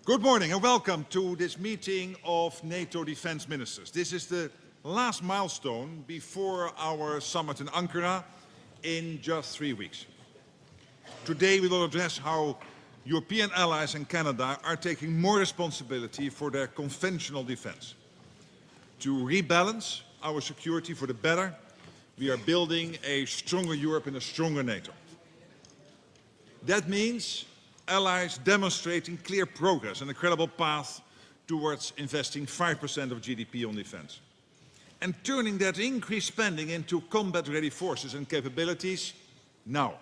Good morning and welcome to this meeting of NATO defense ministers. This is the last milestone before our summit in Ankara in just 3 weeks. Today we will address how European allies and Canada are taking more responsibility for their conventional defense. To rebalance our security for the better, we are building a stronger Europe and a stronger NATO. That means allies demonstrating clear progress and a credible path towards investing 5% of GDP on defense. And turning that increased spending into combat-ready forces and capabilities now.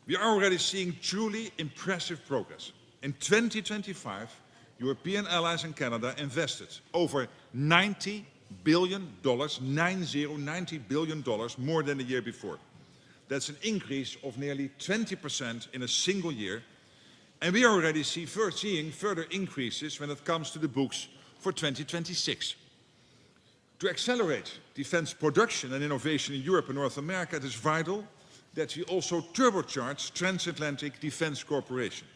We are already seeing truly impressive progress. In 2025, European allies and Canada invested over $90 billion, $90 billion more than the year before. That's an increase of nearly 20% in a single year. And we are already seeing further increases when it comes to the books for 2026. To accelerate defense production and innovation in Europe and North America, it is vital that we also turbocharge transatlantic defense cooperation.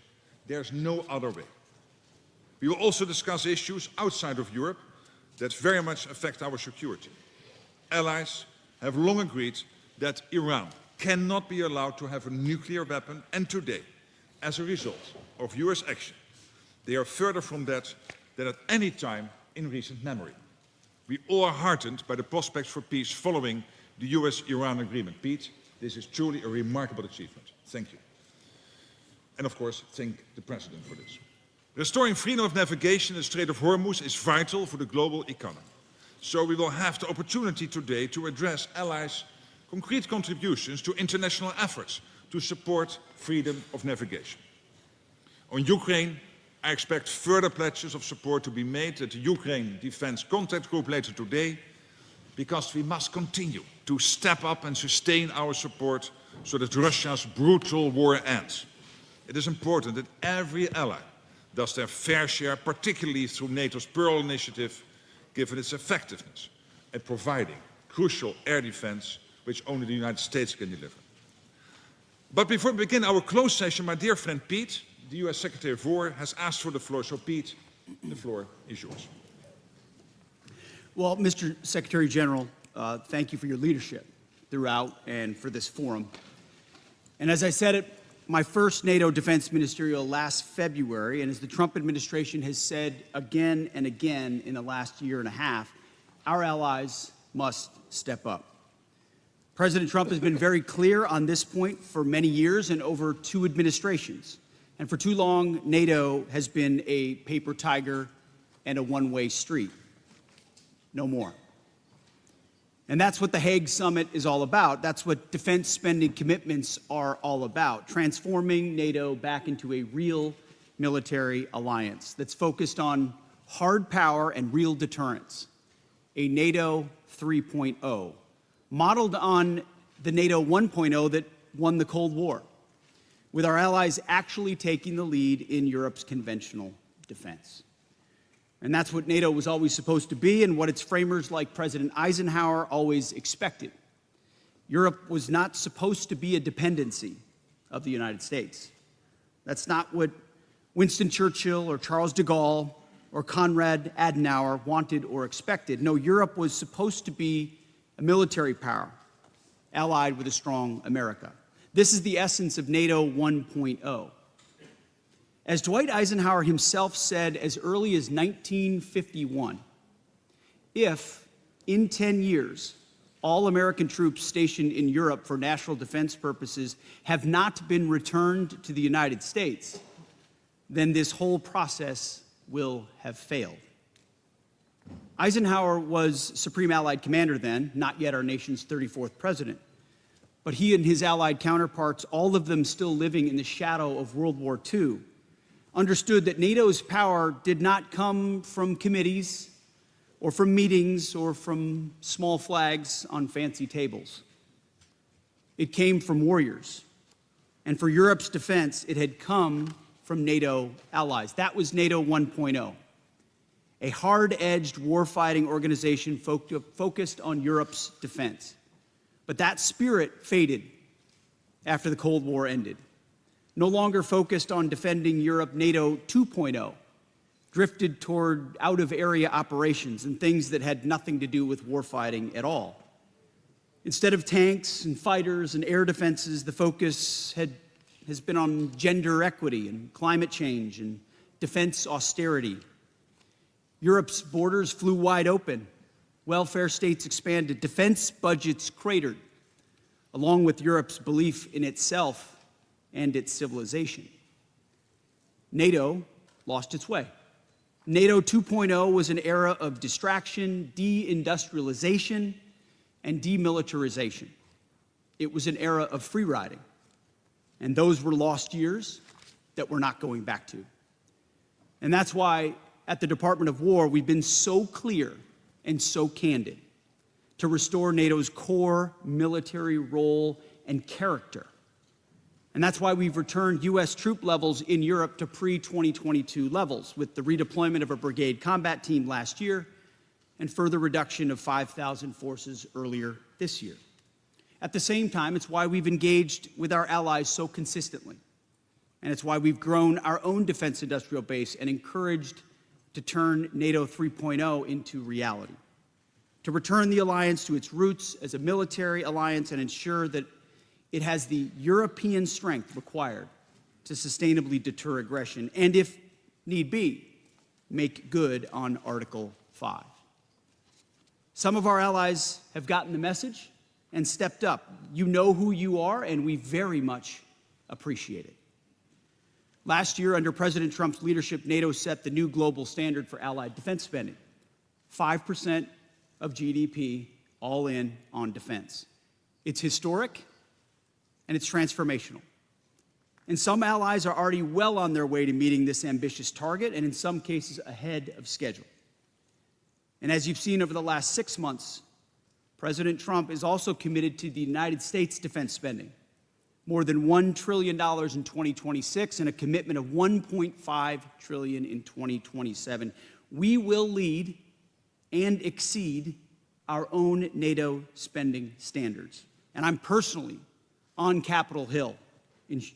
There's no other way. We will also discuss issues outside of Europe that very much affect our security. Allies have long agreed that Iran cannot be allowed to have a nuclear weapon, and today, as a result of US action, they are further from that than at any time in recent memory. We all are heartened by the prospects for peace following the US-Iran agreement. Pete, this is truly a remarkable achievement. Thank you. And of course, thank the President for this. Restoring freedom of navigation in the Strait of Hormuz is vital for the global economy. So we will have the opportunity today to address allies' concrete contributions to international efforts to support freedom of navigation. On Ukraine, I expect further pledges of support to be made at the Ukraine Defense Contact Group later today, because we must continue to step up and sustain our support so that Russia's brutal war ends. It is important that every ally does their fair share, particularly through NATO's Pearl initiative, given its effectiveness at providing crucial air defense which only the United States can deliver. But before we begin our closed session, my dear friend Pete, the US Secretary of War, has asked for the floor. So Pete, the floor is yours. Well, Mr. Secretary General, thank you for your leadership throughout and for this forum. And as I said at my first NATO Defense Ministerial last February, and as the Trump administration has said again and again in the last year and a half, our allies must step up. President Trump has been very clear on this point for many years and over 2 administrations. And for too long, NATO has been a paper tiger and a one-way street. No more. And that's what the Hague Summit is all about. That's what defense spending commitments are all about, transforming NATO back into a real military alliance that's focused on hard power and real deterrence, a NATO 3.0, modeled on the NATO 1.0 that won the Cold War, with our allies actually taking the lead in Europe's conventional defense. And that's what NATO was always supposed to be and what its framers like President Eisenhower always expected. Europe was not supposed to be a dependency of the United States. That's not what Winston Churchill or Charles de Gaulle or Konrad Adenauer wanted or expected. No, Europe was supposed to be a military power allied with a strong America. This is the essence of NATO 1.0. As Dwight Eisenhower himself said as early as 1951, if in 10 years all American troops stationed in Europe for national defense purposes have not been returned to the United States, then this whole process will have failed. Eisenhower was Supreme Allied Commander then, not yet our nation's 34th president. But he and his Allied counterparts, all of them still living in the shadow of World War II, understood that NATO's power did not come from committees or from meetings or from small flags on fancy tables. It came from warriors. And for Europe's defense, it had come from NATO allies. That was NATO 1.0. A hard-edged warfighting organization focused on Europe's defense. But that spirit faded after the Cold War ended. no longer focused on defending Europe, NATO 2.0 drifted toward out-of-area operations and things that had nothing to do with warfighting at all. Instead of tanks and fighters and air defenses, the focus has been on gender equity and climate change and defense austerity. Europe's borders flew wide open. Welfare states expanded. Defense budgets cratered, along with Europe's belief in itself and its civilization. NATO lost its way. NATO 2.0 was an era of distraction, deindustrialization, and demilitarization. It was an era of free riding, and those were lost years that we're not going back to. And that's why at the Department of War, we've been so clear and so candid to restore NATO's core military role and character. And that's why we've returned U.S. troop levels in Europe to pre-2022 levels, with the redeployment of a brigade combat team last year and further reduction of 5,000 forces earlier this year. At the same time, it's why we've engaged with our allies so consistently. And it's why we've grown our own defense industrial base and encouraged to turn NATO 3.0 into reality, to return the alliance to its roots as a military alliance and ensure that it has the European strength required to sustainably deter aggression and, if need be, make good on Article 5. Some of our allies have gotten the message and stepped up. You know who you are, and we very much appreciate it. Last year, under President Trump's leadership, NATO set the new global standard for allied defense spending, 5% of GDP, all in on defense. It's historic, and it's transformational. And some allies are already well on their way to meeting this ambitious target, and in some cases ahead of schedule. And as you've seen over the last 6 months, President Trump is also committed to the United States defense spending, more than $1 trillion in 2026 and a commitment of $1.5 trillion in 2027. We will lead and exceed our own NATO spending standards. And I'm personally on Capitol Hill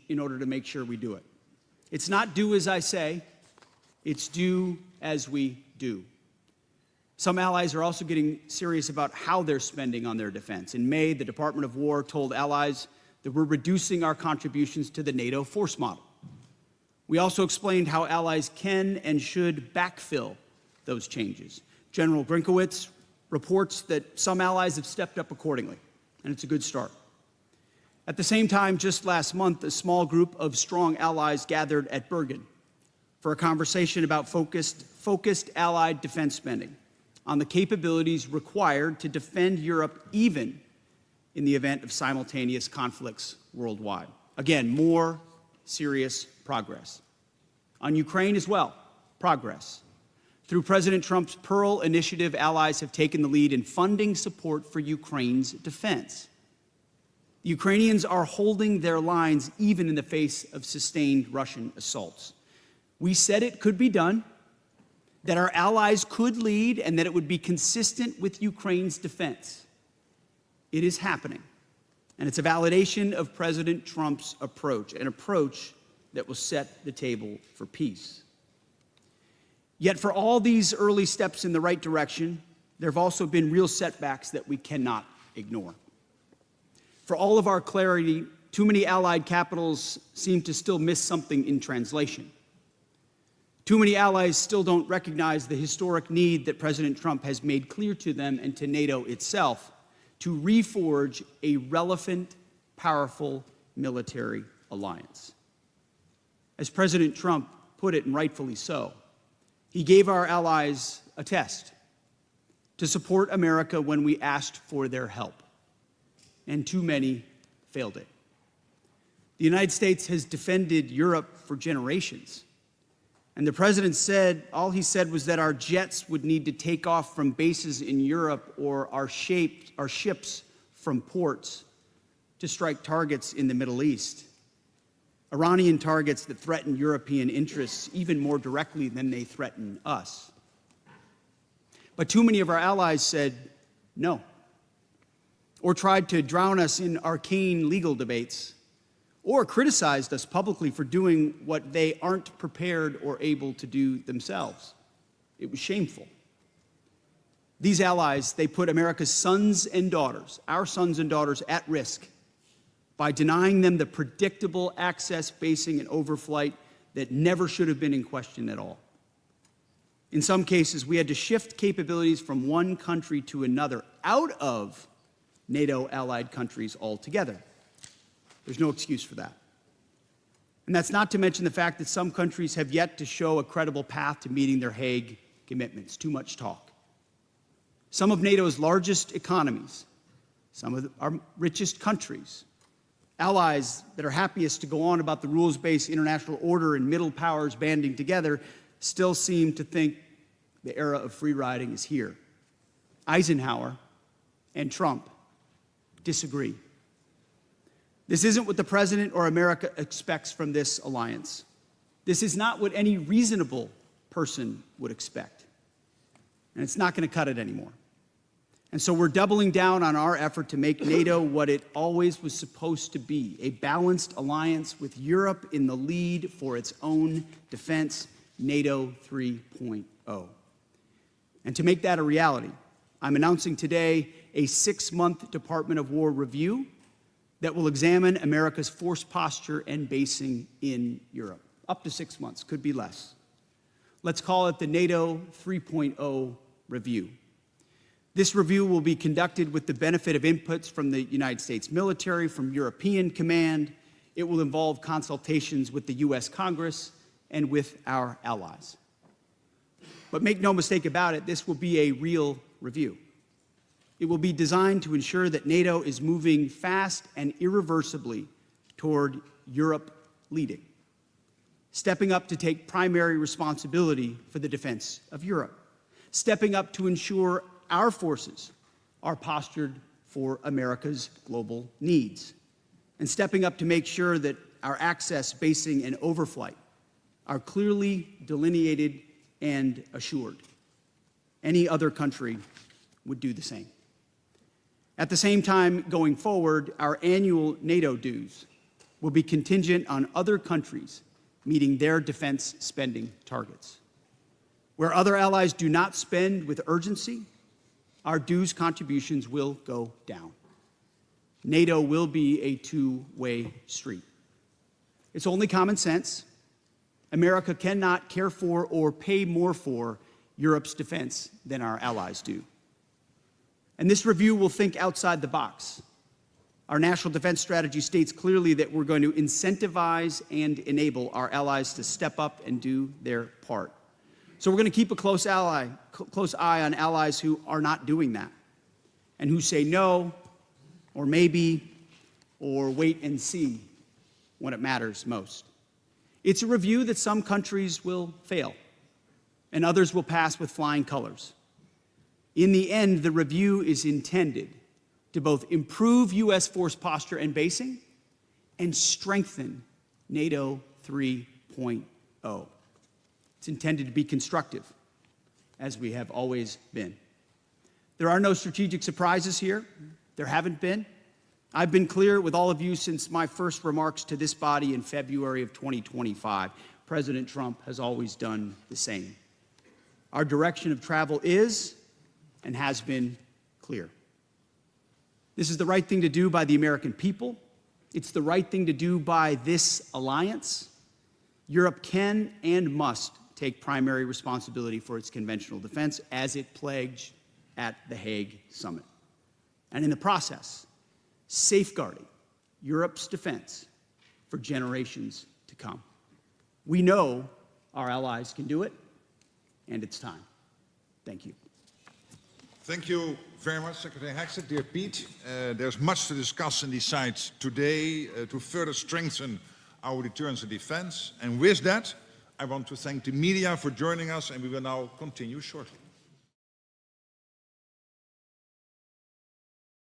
in order to make sure we do it. It's not do as I say, it's do as we do. Some allies are also getting serious about how they're spending on their defense. In May, the Department of War told allies that we're reducing our contributions to the NATO force model. We also explained how allies can and should backfill those changes. General Grinkowitz reports that some allies have stepped up accordingly, and it's a good start. At the same time, just last month, a small group of strong allies gathered at Bergen for a conversation about focused allied defense spending on the capabilities required to defend Europe even in the event of simultaneous conflicts worldwide. Again, more serious progress. On Ukraine as well, progress. Through President Trump's Pearl Initiative, allies have taken the lead in funding support for Ukraine's defense. The Ukrainians are holding their lines even in the face of sustained Russian assaults. We said it could be done, that our allies could lead, and that it would be consistent with Ukraine's defense. It is happening, and it's a validation of President Trump's approach, an approach that will set the table for peace. Yet for all these early steps in the right direction, there have also been real setbacks that we cannot ignore. For all of our clarity, too many allied capitals seem to still miss something in translation. Too many allies still don't recognize the historic need that President Trump has made clear to them and to NATO itself to reforge a relevant, powerful military alliance. As President Trump put it, and rightfully so, he gave our allies a test to support America when we asked for their help, and too many failed it. The United States has defended Europe for generations. And the president said, all he said was that our jets would need to take off from bases in Europe or our ships from ports to strike targets in the Middle East. Iranian targets that threaten European interests even more directly than they threaten us. But too many of our allies said no, or tried to drown us in arcane legal debates, or criticized us publicly for doing what they aren't prepared or able to do themselves. It was shameful. These allies, they put America's sons and daughters, our sons and daughters, at risk by denying them the predictable access, basing, and overflight that never should have been in question at all. In some cases, we had to shift capabilities from one country to another out of NATO allied countries altogether. There's no excuse for that. And that's not to mention the fact that some countries have yet to show a credible path to meeting their Hague commitments. Too much talk. Some of NATO's largest economies, some of our richest countries, allies that are happiest to go on about the rules-based international order and middle powers banding together, still seem to think the era of free riding is here. Eisenhower and Trump disagree. This isn't what the President or America expects from this alliance. This is not what any reasonable person would expect. And it's not going to cut it anymore. And so we're doubling down on our effort to make NATO what it always was supposed to be, a balanced alliance with Europe in the lead for its own defense, NATO 3.0. And to make that a reality, I'm announcing today a 6-month Department of War review that will examine America's force posture and basing in Europe. Up to 6 months, could be less. Let's call it the NATO 3.0 review. This review will be conducted with the benefit of inputs from the United States military, from European Command. It will involve consultations with the U.S. Congress and with our allies. But make no mistake about it, this will be a real review. It will be designed to ensure that NATO is moving fast and irreversibly toward Europe leading, stepping up to take primary responsibility for the defense of Europe, stepping up to ensure our forces are postured for America's global needs, and stepping up to make sure that our access, basing, and overflight are clearly delineated and assured. Any other country would do the same. At the same time, going forward, our annual NATO dues will be contingent on other countries meeting their defense spending targets. Where other allies do not spend with urgency, our dues contributions will go down. NATO will be a two-way street. It's only common sense. America cannot care for or pay more for Europe's defense than our allies do. And this review will think outside the box. Our national defense strategy states clearly that we're going to incentivize and enable our allies to step up and do their part. So we're going to keep a close eye on allies who are not doing that and who say no, or maybe, or wait and see when it matters most. It's a review that some countries will fail and others will pass with flying colors. In the end, the review is intended to both improve U.S. force posture and basing and strengthen NATO 3.0. It's intended to be constructive, as we have always been. There are no strategic surprises here. There haven't been. I've been clear with all of you since my first remarks to this body in February of 2025. President Trump has always done the same. Our direction of travel is and has been clear. This is the right thing to do by the American people. It's the right thing to do by this alliance. Europe can and must take primary responsibility for its conventional defense as it pledged at the Hague Summit. And in the process, safeguarding Europe's defense for generations to come. We know our allies can do it, and it's time. Thank you. Thank you very much, Secretary Hexet. Dear Pete, there's much to discuss and decide today to further strengthen our deterrence and defense. And with that, I want to thank the media for joining us, and we will now continue shortly.